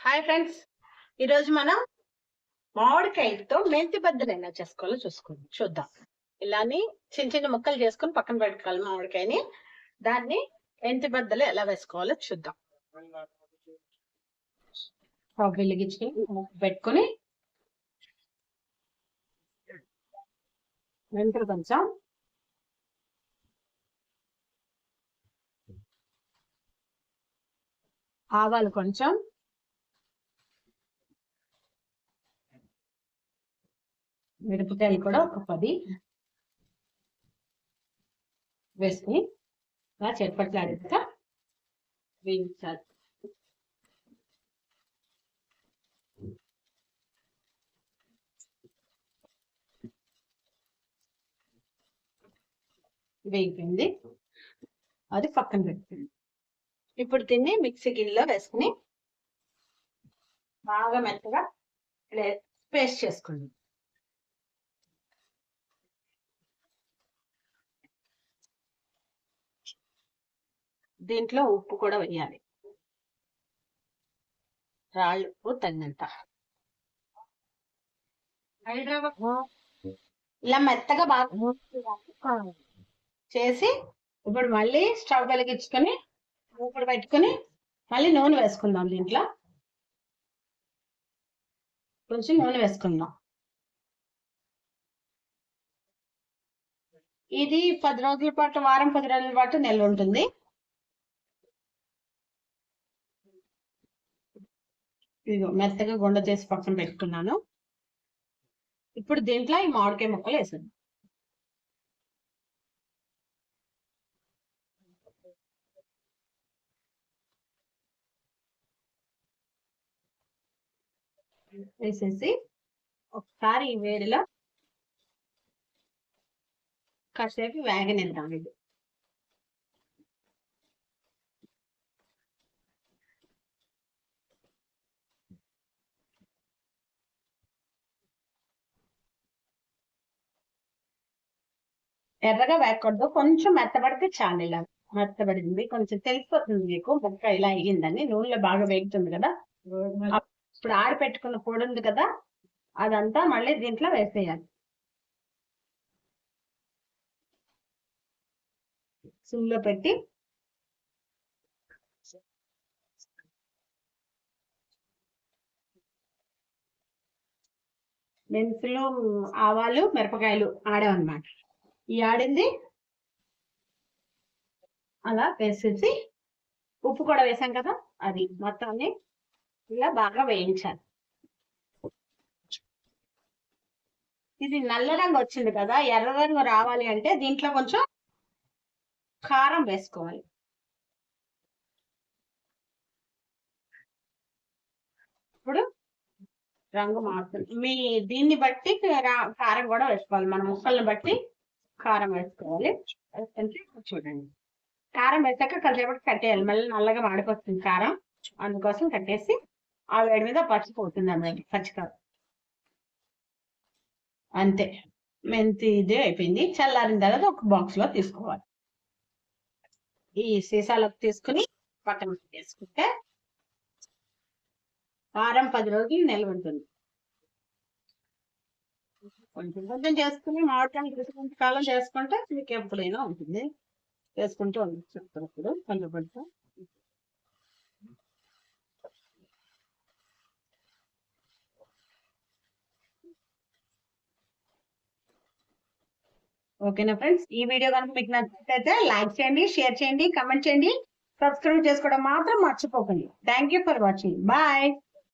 Hi friends, ఈరోజు మనం మామిడికాయలతో మెంతి బద్దలు ఎలా చేసుకోవాలో చూద్దాం. ఇలాని చిన్న చిన్న ముక్కలు చేసుకొని పక్కన పెట్టుకోవాలి మామిడికాయని. దాన్ని మెంతి బద్దలు ఎలా వేసుకోవాలో చూద్దాం. స్టవ్ వెలిగించుకొని పెట్టుకొని మెంతులు కొంచెం, ఆవాలు కొంచెం, మిరపకాయలు కూడా ఒక 10 వేసుకుని ఇలా చెట్పట్లాడిగా వేయించాలి. వేగిపోయింది, అది పక్కన పెట్టుకుంది. ఇప్పుడు దీన్ని మిక్సీ గిన్నెలో వేసుకుని బాగా మెత్తగా పేస్ట్ చేసుకోండి. దీంట్లో ఉప్పు కూడా వేయాలి, రాళ్ళు ఉప్పు తగినంత. ఇలా మెత్తగా బాగా చేసి ఇప్పుడు మళ్ళీ స్టవ్ వెలిగించుకొని మూకుడు పెట్టుకుని మళ్ళీ నూనె వేసుకుందాం. దీంట్లో కొంచెం నూనె వేసుకుందాం. ఇది 10 రోజుల పాటు, వారం 10 రోజుల పాటు నిల్వ ఉంటుంది. ఇదిగో మెత్తగా గుండ చేసి పక్కన పెట్టుకున్నాను. ఇప్పుడు దీంట్లో ఈ మామిడికాయ ముక్కలు వేసాను. వేసేసి ఒకసారి ఈ వేడిలో కాసేపు వేగనిద్దాం. ఇది ఎర్రగా వేయకూడదు, కొంచెం మెత్తబడితే చాలు. ఇలా మెత్తబడింది కొంచెం తెలిసిపోతుంది మీకు ముక్క ఇలా అయ్యిందని. నూనెలో బాగా వేగుతుంది కదా. ఇప్పుడు ఆరిపెట్టుకున్న పొడి ఉంది కదా, అదంతా మళ్ళీ దీంట్లో వేసేయాలి. సిమ్లో పెట్టి మెంతులు, ఆవాలు, మిరపకాయలు ఆడామన్నమాట. ఈ ఆడింది అలా వేసేసి ఉప్పు కూడా వేసాం కదా, అది మొత్తాన్ని ఇలా బాగా వేయించాలి. ఇది నల్ల రంగు వచ్చింది కదా, ఎర్ర రంగు రావాలి అంటే దీంట్లో కొంచెం కారం వేసుకోవాలి. ఇప్పుడు రంగు మారుతుంది. మీ దీన్ని బట్టి కారం కూడా వేసుకోవాలి. మన ముక్కల్ని బట్టి కారం వేసుకోవాలి. చూడండి, కారం వేసాక కాసేపటి కట్టేయాలి. మళ్ళీ నల్లగా మాడిపోతుంది కారం, అందుకోసం కట్టేసి ఆ వేడి మీద పచ్చిపోతుంది అన్నమాట. పచ్చికారం అంతే. మెంతి ఇదే అయిపోయింది. చల్లారిన తర్వాత ఒక బాక్స్ లో తీసుకోవాలి. ఈ సీసాలోకి తీసుకుని పక్కన వేసుకుంటే వారం 10 రోజులు నిల్వ ఉంటుంది. కొంచెం కొంచెం చేసుకుని మామిడికాయలు తీసుకుంటే కాలం చేసుకుంటే మీకు ఎప్పుడైనా ఉంటుంది. వేసుకుంటూ చెప్తున్నప్పుడు కొంచెం కొంచెం. ఓకేనా ఫ్రెండ్స్, ఈ వీడియో కనుక మీకు నచ్చినట్లయితే లైక్ చేయండి, షేర్ చేయండి, కమెంట్ చేయండి, సబ్స్క్రైబ్ చేసుకోవడం మాత్రం మర్చిపోకండి. Thank you for watching. Bye.